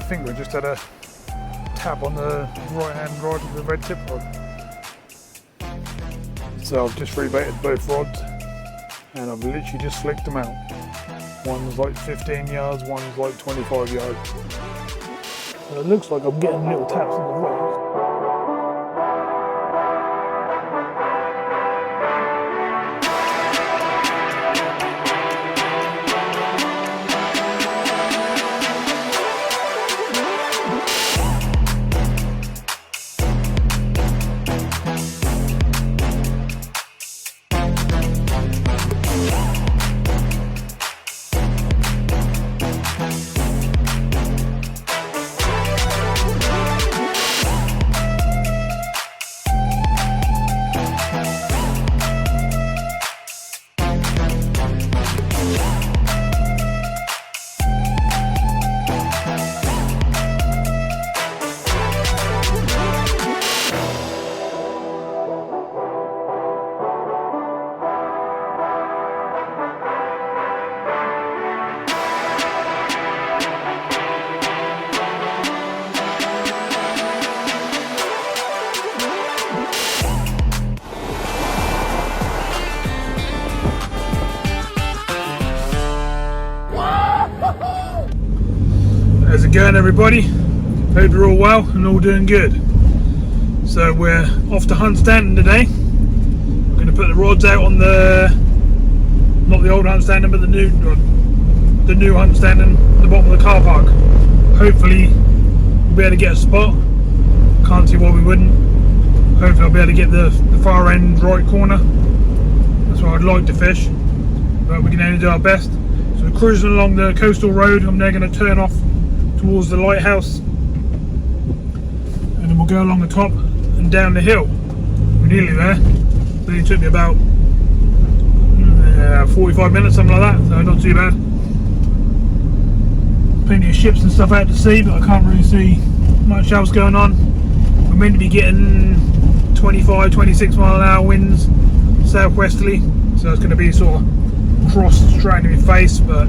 think we just had a tap on the right hand rod of the red tip rod. So I've just rebaited both rods and I've literally just flicked them out. One's like 15 yards, one's like 25 yards. So it looks like I'm getting little taps on the rods. How's it going, everybody? Hope you're all well and all doing good. So we're off to Hunstanton today. We're going to put the rods out on the, not the old Hunstanton, but the new Hunstanton at the bottom of the car park. Hopefully we'll be able to get a spot. Can't see why we wouldn't. Hopefully I'll be able to get the far end right corner. That's where I'd like to fish, but we can only do our best. So we're cruising along the coastal road. I'm now going to turn off towards the lighthouse and then we'll go along the top and down the hill. We're nearly there. It only took me about 45 minutes, something like that, so not too bad. Plenty of ships and stuff out to sea, but I can't really see much else going on. We're meant to be getting 25-26 mile an hour winds southwesterly, so it's going to be sort of cross straight into my face, but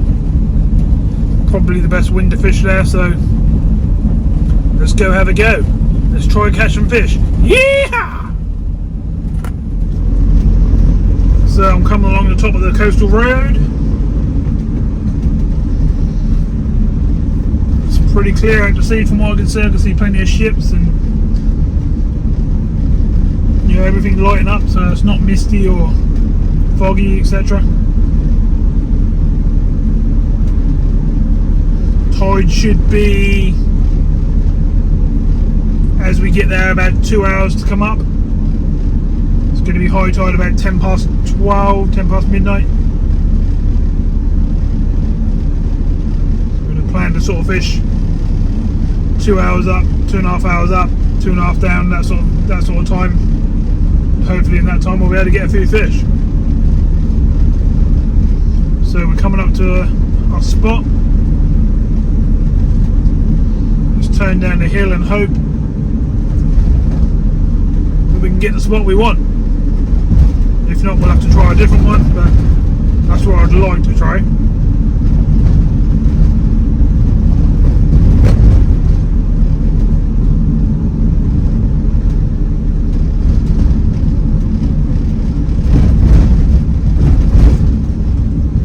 probably the best wind to fish there, so let's go have a go. Let's try and catch some fish. Yeah! So I'm coming along the top of the coastal road. It's pretty clear out to sea from what I can see. I can see plenty of ships and everything lighting up, so it's not misty or foggy, etc. Tide should be, as we get there, about 2 hours to come up. It's going to be high tide about 10 past 12, 10 past midnight. We're going to plan to sort of fish 2 hours up, 2.5 hours up, 2.5 down, that sort of time. Hopefully in that time we'll be able to get a few fish. So we're coming up to our spot. Turn down the hill and hope that we can get the spot we want. If not, we'll have to try a different one, but that's what I'd like to try.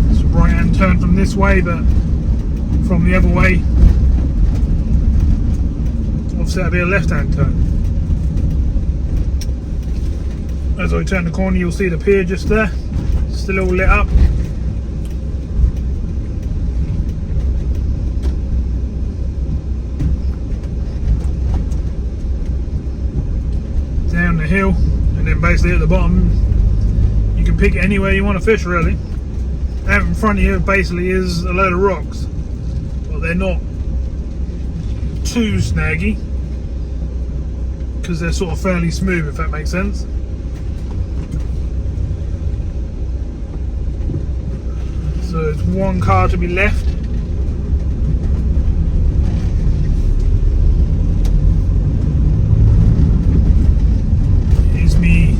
It's a right hand turn from this way, but from the other way obviously that'll be a left-hand turn. As I turn the corner you'll see the pier just there, still all lit up. Down the hill and then basically at the bottom you can pick it anywhere you want to fish really. Out in front of you basically is a load of rocks, but they're not too snaggy because they're sort of fairly smooth, if that makes sense. So it's one car to be left. Here's me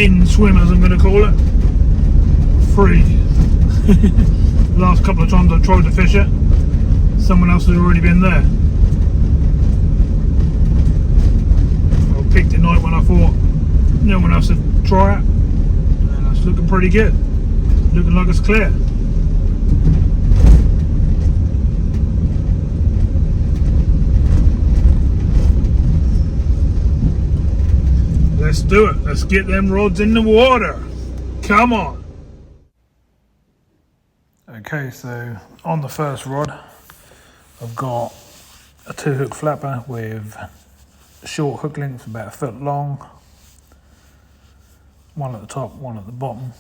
in swim, as I'm going to call it. Free. Last couple of times I've tried to fish it, someone else has already been there. I picked a night when I thought no one else would try it, and it's looking pretty good. Looking like it's clear. Let's do it. Let's get them rods in the water. Come on. Okay, so on the first rod, I've got a 2-hook flapper with short hook lengths, about 1 foot long. One at the top, one at the bottom.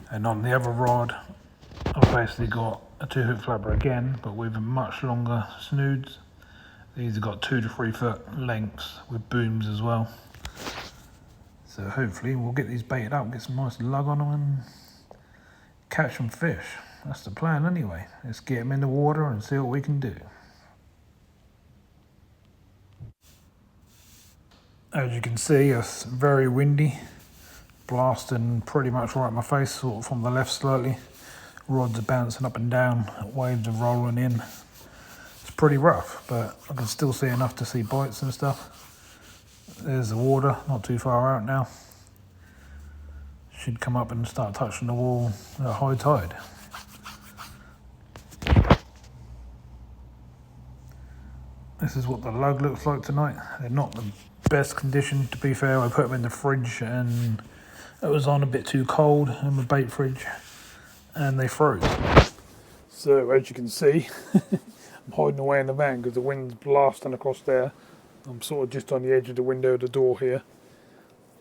And on the other rod, I've basically got a 2-hook flapper again, but with much longer snoods. These have got 2 to 3 foot lengths with booms as well. So hopefully we'll get these baited up, get some nice lug on them and catch some fish. That's the plan anyway. Let's get them in the water and see what we can do. As you can see, it's very windy, blasting pretty much right in my face, sort of from the left slightly. Rods are bouncing up and down, waves are rolling in. It's pretty rough, but I can still see enough to see bites and stuff. There's the water, not too far out now. Should come up and start touching the wall at high tide. This is what the lug looks like tonight. They're not the best condition, to be fair. I put them in the fridge and it was on a bit too cold in the bait fridge and they froze. So as you can see, I'm hiding away in the van because the wind's blasting across there. I'm sort of just on the edge of the window of the door here.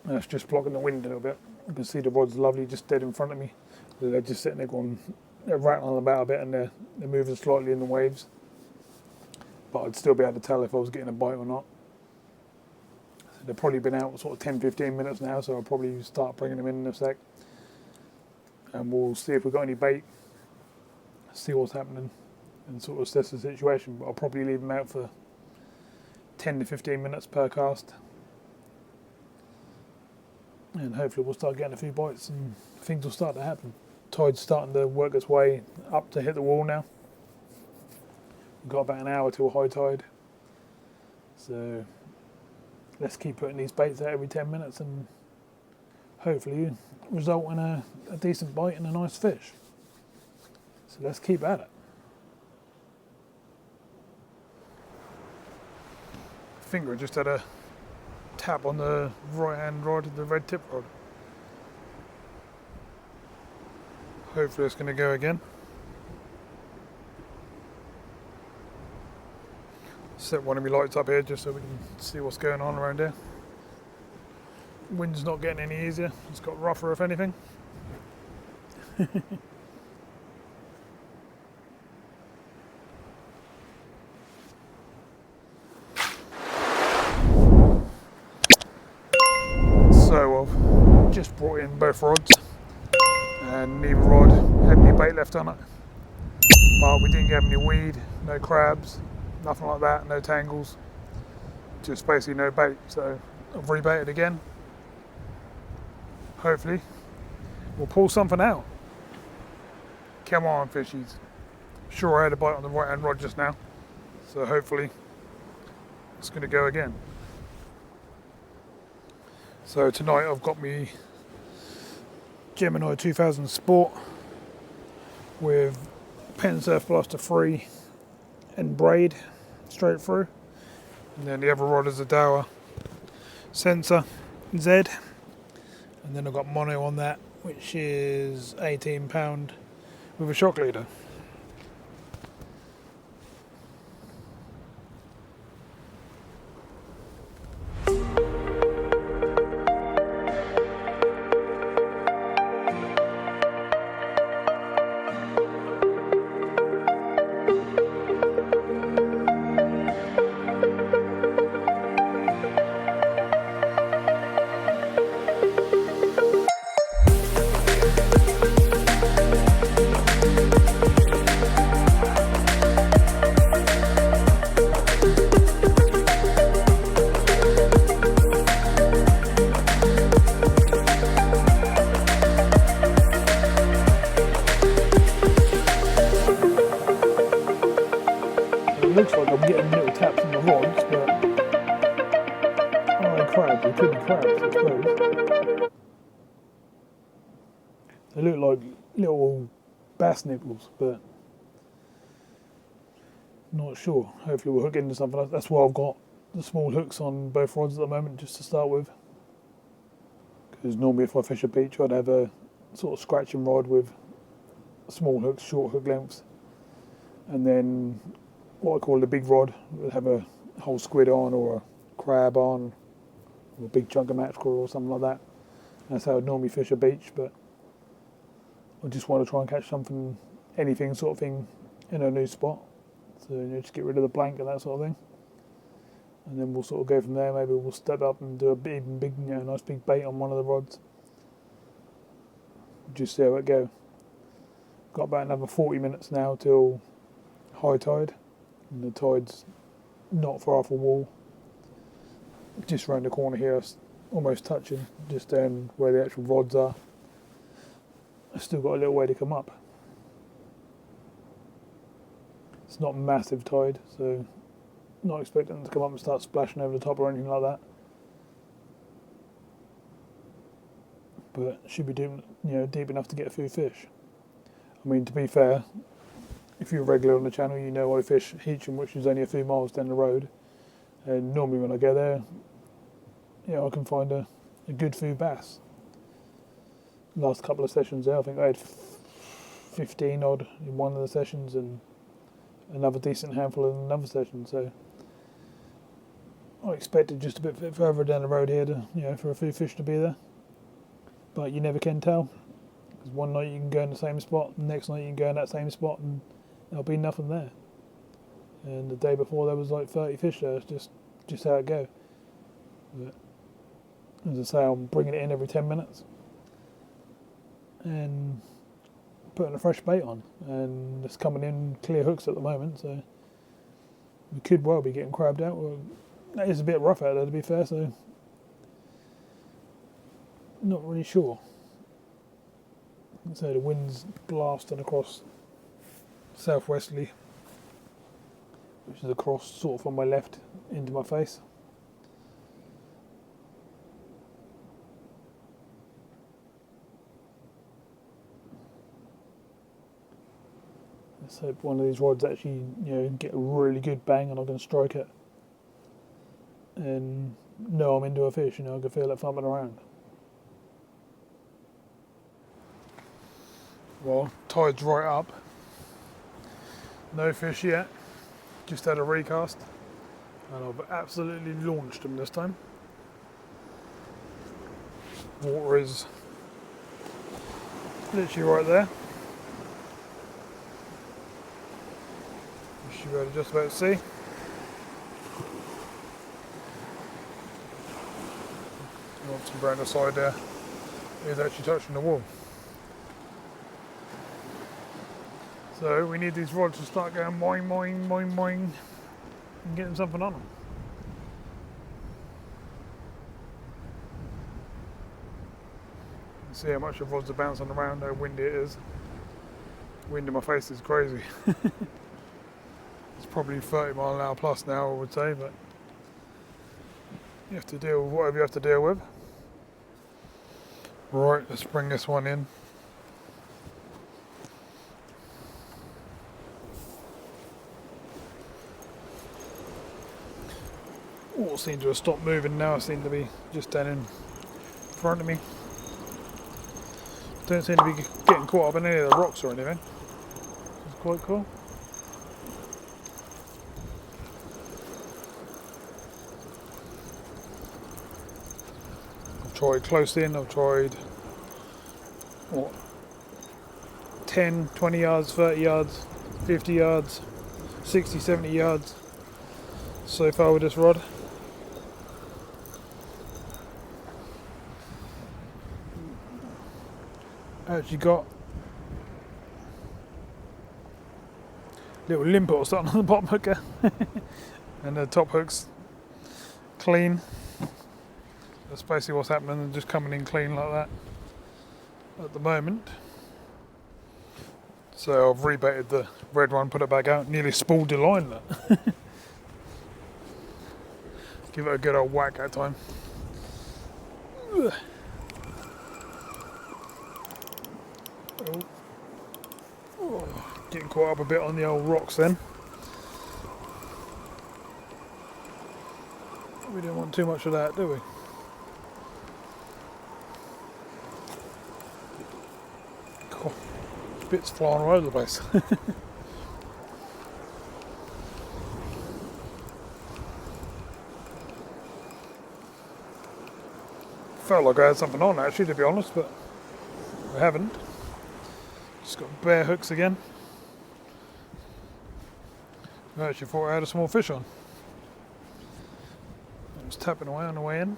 That's just blocking the window a bit. You can see the rod's lovely, just dead in front of me. They're just sitting there going, they're rattling about a bit and they're moving slightly in the waves. But I'd still be able to tell if I was getting a bite or not. So they've probably been out sort of 10-15 minutes now, so I'll probably start bringing them in a sec. And we'll see if we've got any bait, see what's happening and sort of assess the situation. But I'll probably leave them out for 10 to 15 minutes per cast. And hopefully we'll start getting a few bites and things will start to happen. Tide's starting to work its way up to hit the wall now. We've got about an hour till high tide. So let's keep putting these baits out every 10 minutes and hopefully result in a decent bite and a nice fish. So let's keep at it. Finger just had a tap on the right hand rod of the red tip rod. Hopefully it's going to go again. Set one of my lights up here just so we can see what's going on around here. Wind's not getting any easier, it's got rougher if anything. So I've just brought in both rods and neither rod had any bait left on it. But we didn't get any weed, no crabs, nothing like that, no tangles, just basically no bait. So I've rebaited again. Hopefully we'll pull something out. Come on, fishies. Sure, I had a bite on the right hand rod just now, so hopefully it's going to go again. So tonight I've got me Gemini 2000 Sport with Pen Surf Blaster 3 and braid straight through, and then the other rod is a Dower Sensor Z, and then I've got mono on that, which is 18 pound with a shock leader. They look like little bass nipples, but not sure. Hopefully we'll hook into something else. That's why I've got the small hooks on both rods at the moment, just to start with. Because normally if I fish a beach, I'd have a sort of scratching rod with small hooks, short hook lengths, and then what I call the big rod would have a whole squid on, or a crab on, or a big chunk of mackerel or something like that. That's how I'd normally fish a beach, but I just want to try and catch something, anything sort of thing, in a new spot. So just get rid of the blank and that sort of thing, and then we'll sort of go from there. Maybe we'll step up and do a big, nice big bait on one of the rods. Just see how it go. Got about another 40 minutes now till high tide, and the tide's not far off a wall. Just round the corner here, almost touching, just down where the actual rods are. I've still got a little way to come up. It's not massive tide, so not expecting them to come up and start splashing over the top or anything like that. But should be deep, deep enough to get a few fish. I mean, to be fair, if you're regular on the channel, you know I fish Heacham, which is only a few miles down the road. And normally when I go there, I can find a good few bass. Last couple of sessions there, I think I had 15 odd in one of the sessions, and another decent handful in another session. So I expected just a bit further down the road here to, for a few fish to be there. But you never can tell, because one night you can go in the same spot, the next night you can go in that same spot, and there'll be nothing there. And the day before there was like 30 fish there. It's just how it goes. But as I say, I'm bringing it in every 10 minutes and putting a fresh bait on, and it's coming in clear hooks at the moment, so we could well be getting crabbed out. Well, it is a bit rough out there, to be fair, so not really sure. So the wind's blasting across southwesterly, which is across sort of from my left into my face. Let's hope one of these rods actually, get a really good bang and I can strike it and know I'm into a fish. I can feel it thumping around. Well, tide's right up. No fish yet. Just had a recast, and I've absolutely launched them this time. Water is literally right there. You should be able to just about see. Obviously around the side there is actually touching the wall. So we need these rods to start going boing, boing, boing, boing, and getting something on them. You see how much the rods are bouncing around, how windy it is. Wind in my face is crazy. It's probably 30 mile an hour plus now, I would say, but you have to deal with whatever you have to deal with. Right, let's bring this one in. All seem to have stopped moving now. I seem to be just down in front of me. Don't seem to be getting caught up in any of the rocks or anything. It's quite cool. I've tried close in, I've tried 10, 20 yards, 30 yards, 50 yards, 60, 70 yards so far with this rod. Actually got a little limpet or something on the bottom hooker and the top hook's clean. That's basically what's happening, and just coming in clean like that at the moment. So I've rebaited the red one, put it back out, nearly spooled the line. Give it a good old whack that time. Oh. Oh, getting caught up a bit on the old rocks then. We don't want too much of that, do we? Oh, bits flying all over the place. Felt like I had something on actually, to be honest, but I haven't. Just got bare hooks again. I actually thought I had a small fish on. I was tapping away on the way in.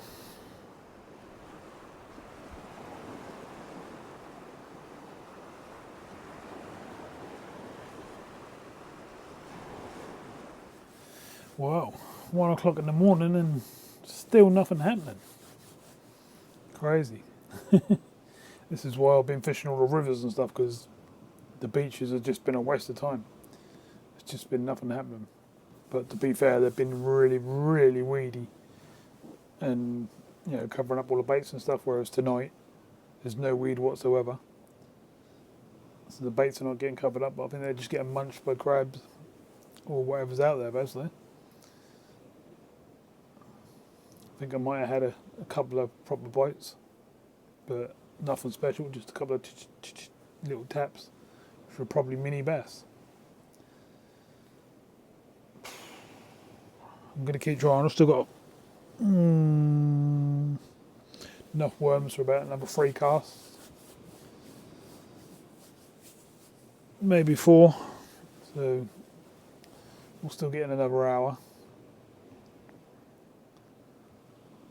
Wow, 1 o'clock in the morning and still nothing happening. Crazy. This is why I've been fishing all the rivers and stuff, because the beaches have just been a waste of time. It's just been nothing happening. But to be fair, they've been really, really weedy and, you know, covering up all the baits and stuff, whereas tonight there's no weed whatsoever. So the baits are not getting covered up, but I think they're just getting munched by crabs or whatever's out there, basically. I think I might have had a couple of proper bites, but nothing special, just a couple of little taps for probably mini bass. I'm going to keep trying. I've still got enough worms for about another 3 casts. Maybe 4. So we'll still get in another hour.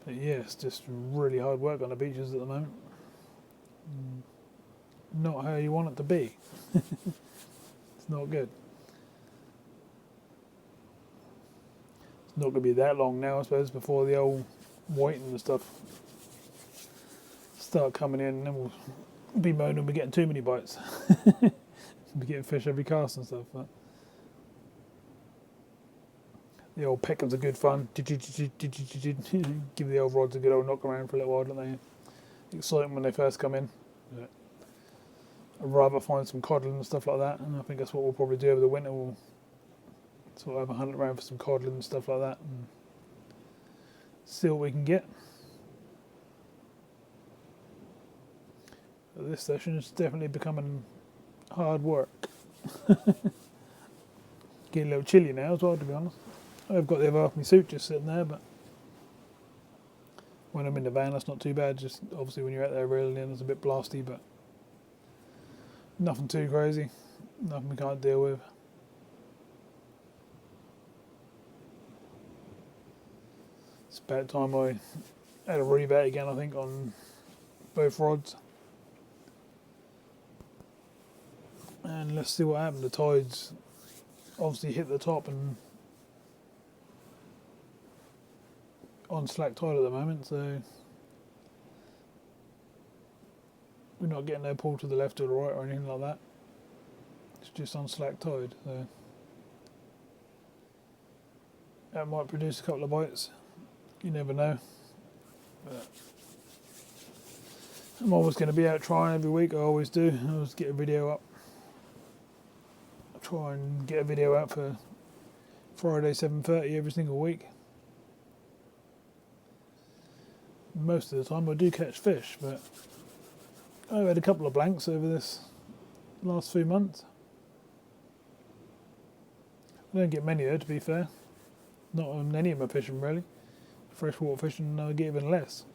But yeah, it's just really hard work on the beaches at the moment. Not how you want it to be. It's not good. It's not going to be that long now, I suppose, before the old whiting and stuff start coming in, and then we'll be moaning we're getting too many bites. Be getting fish every cast and stuff. But the old peckers are good fun. Give the old rods a good old knock around for a little while, don't they? Exciting when they first come in. Yeah. I'd rather find some codling and stuff like that, and I think that's what we'll probably do over the winter. We'll sort of have a hunt around for some codling and stuff like that, and see what we can get. But this session is definitely becoming hard work. Getting a little chilly now as well, to be honest. I've got the other half of my suit just sitting there, but when I'm in the van that's not too bad. Just obviously when you're out there reeling in it's a bit blasty, but nothing too crazy, nothing we can't deal with. It's about time I had a revat again, I think, on both rods. And let's see what happened. The tides obviously hit the top and on slack tide at the moment, so we're not getting no pull to the left or the right or anything like that. It's just on slack tide, so that might produce a couple of bites. You never know. But I'm always going to be out trying every week. I always do. I always get a video up. I try and get a video out for Friday 7:30 every single week. Most of the time I do catch fish, but I've had a couple of blanks over this last few months. I don't get many though, to be fair. Not on any of my fishing really. Freshwater fishing I get even less.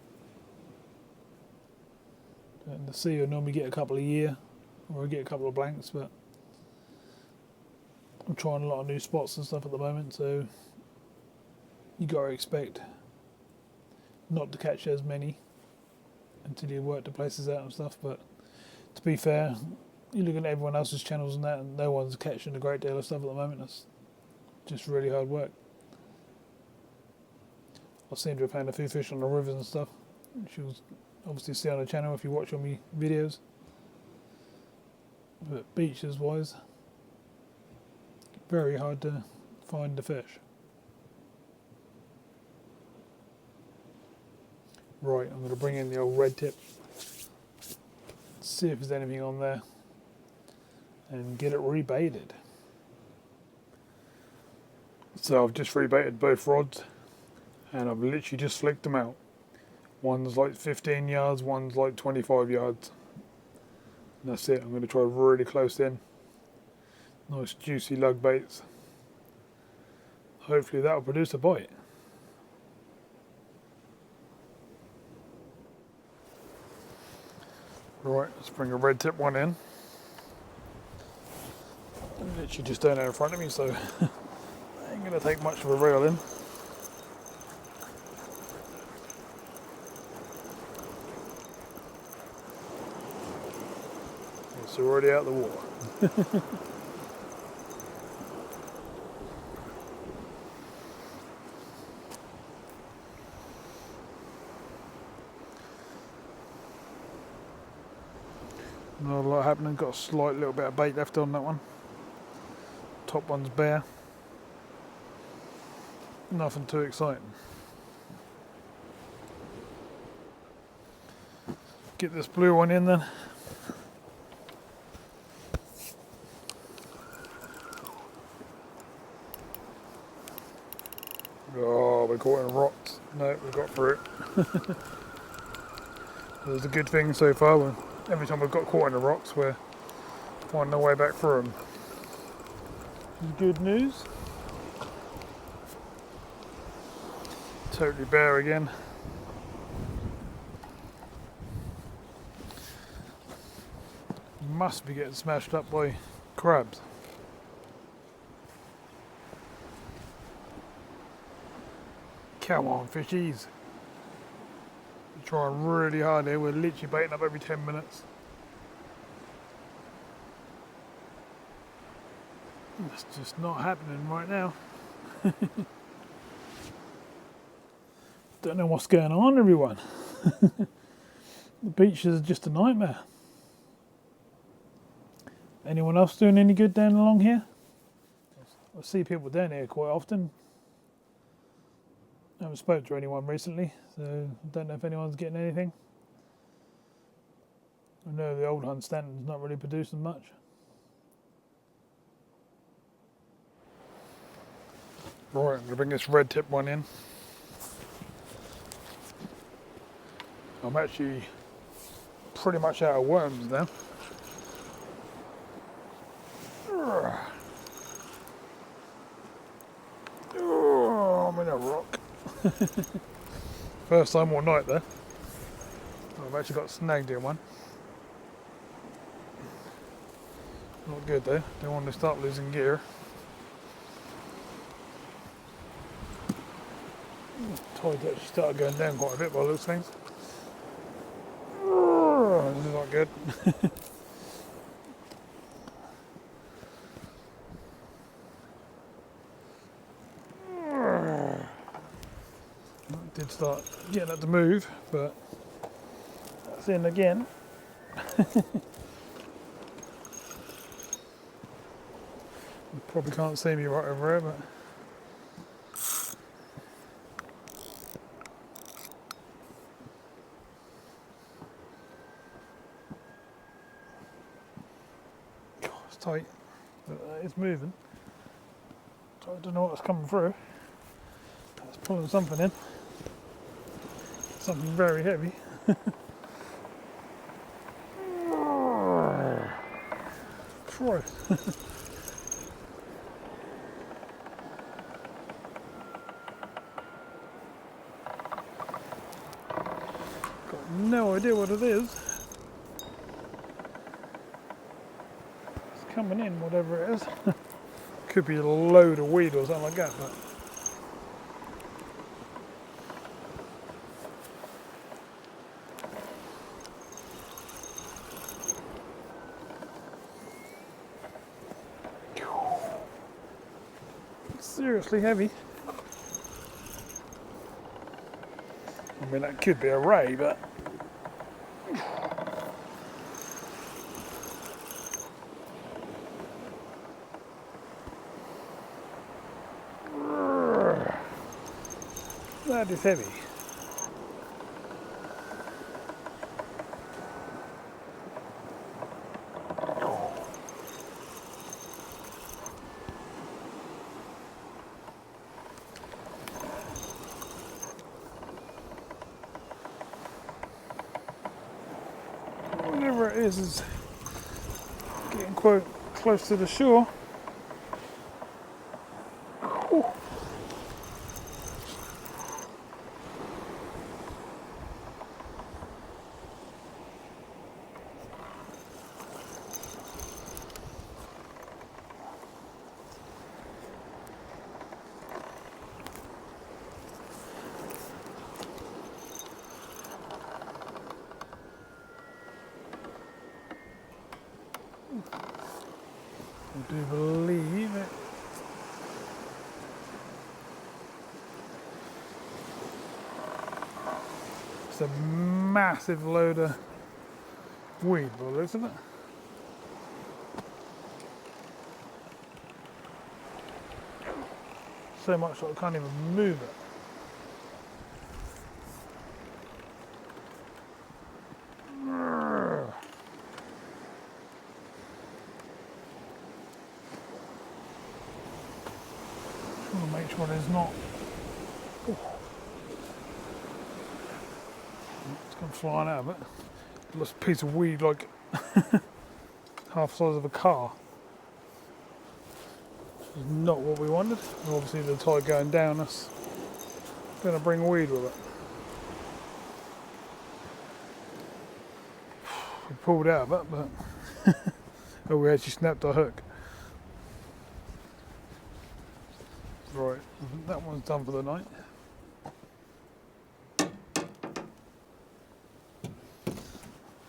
In the sea I normally get a couple a year, or I get a couple of blanks, but I'm trying a lot of new spots and stuff at the moment, so you gotta expect not to catch as many until you work the places out and stuff. But to be fair, you look at everyone else's channels and that, and no one's catching a great deal of stuff at the moment. That's just really hard work. I seem to have found a few fish on the rivers and stuff, which you'll obviously see on the channel if you watch all my videos. But beaches wise, very hard to find the fish. Right, I'm going to bring in the old red tip, see if there's anything on there. and get it rebaited. So I've just rebaited both rods and I've literally just flicked them out. One's like 15 yards, one's like 25 yards. And that's it. I'm going to try really close in. Nice juicy lug baits. Hopefully that'll produce a bite. Right, let's bring a red tip one in. Literally just down there in front of me, so I ain't going to take much of a reel in. It's already out of the water. Not a lot happening, got a slight little bit of bait left on that one. Top one's bare. Nothing too exciting. Get this blue one in then. Oh, we're caught in rocks. No, we got through it. There's a good thing so far. Every time we've got caught in the rocks, we're finding our way back through them. Good news. Totally bare again. Must be getting smashed up by crabs. Come on, fishies. We're trying really hard here. We're literally baiting up every 10 minutes. It's just not happening right now. Don't know what's going on, everyone. The beach is just a nightmare. Anyone else doing any good down along here? I see people down here quite often. I haven't spoken to anyone recently, so I don't know if anyone's getting anything. I know the old Hunstanton's not really producing much. Right, I'm going to bring this red tip one in. I'm actually pretty much out of worms now. Oh, I'm in a rock. First time all night there. I've actually got snagged in one. Not good though, don't want to start losing gear. Tide's actually started going down quite a bit by those things. This is not good. Did start getting it to move, but that's in again. You probably can't see me right over here, but God, it's tight, but it's moving. So I don't know what's coming through. It's pulling something in. Something very heavy. Christ. Got no idea what it is. It's coming in, whatever it is. Could be a load of weed or something like that, but seriously heavy. I mean, that could be a ray, but that is heavy. this is getting quite close to the shore. Ooh. I do believe it. It's a massive load of weed, isn't it? So much that I can't even move it. Make sure there's not. Ooh. It's gone flying out of it. Looks a piece of weed like half the size of a car. Which is not what we wanted. And obviously the tide going down, that's going to bring weed with it. We pulled out of it, but oh, we actually snapped our hook. Right, that one's done for the night.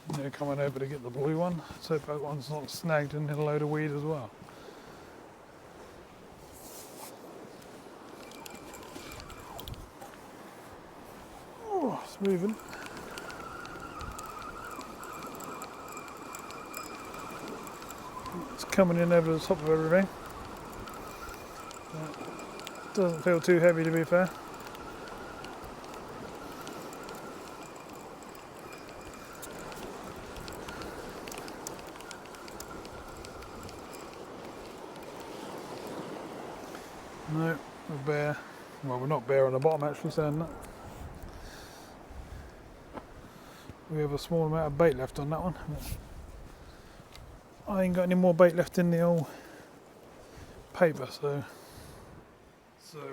They're coming over to get the blue one. Let's hope that one's not snagged in a load of weed as well. Oh, it's moving. It's coming in over the top of everything. Doesn't feel too heavy, to be fair. No, we're bare. Well, we're not bare on the bottom, actually, saying that. We have a small amount of bait left on that one. I ain't got any more bait left in the old paper, so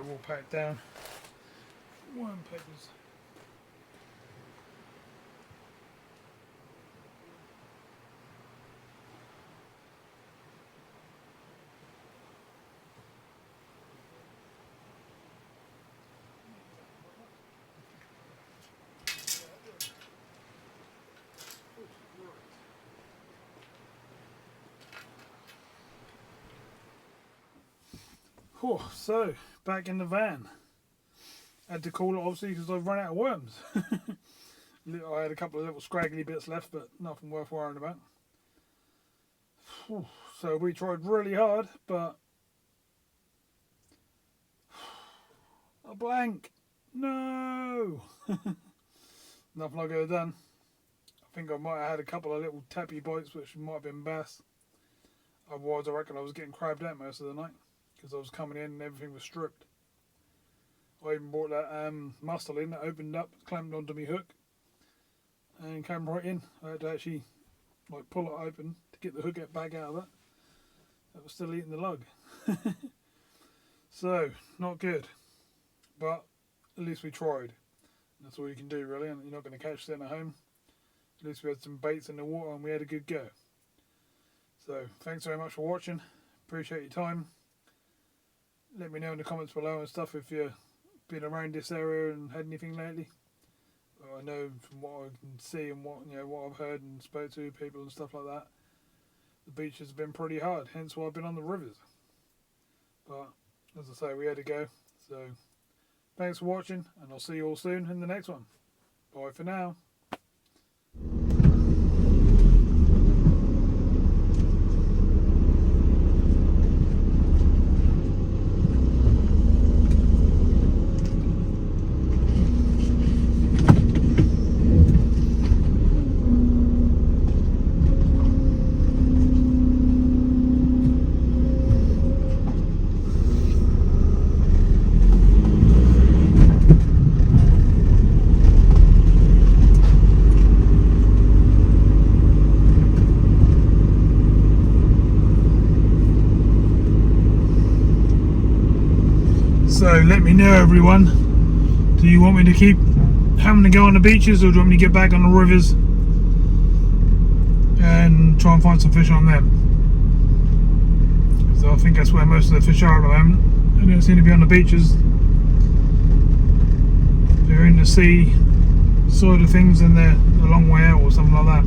we'll pack down one papers. Oh, so back in the van. Had to call it obviously because I've run out of worms. I had a couple of little scraggly bits left, but nothing worth worrying about. So we tried really hard, but a blank. No. Nothing I could have done. I think I might have had a couple of little tappy bites, which might have been bass. Otherwise, I reckon I was getting crabbed out most of the night because I was coming in and everything was stripped. I even brought that mussel in that opened up, clamped onto my hook, and came right in. I had to actually pull it open to get the hook back out of it. That was still eating the lug. So, not good. But at least we tried. That's all you can do, really. And you're not going to catch them at home. At least we had some baits in the water and we had a good go. So, thanks very much for watching. Appreciate your time. Let me know in the comments below and stuff if you've been around this area and had anything lately. I know from what I can see and what I've heard and spoke to people and stuff like that, the beach has been pretty hard, hence why I've been on the rivers. But as I say, we had to go. So thanks for watching, and I'll see you all soon in the next one. Bye for now. So let me know, everyone. Do you want me to keep having to go on the beaches, or do you want me to get back on the rivers and try and find some fish on them? So I think that's where most of the fish are at the moment. They don't seem to be on the beaches. They're in the sea side of things, and they're a long way out or something like that.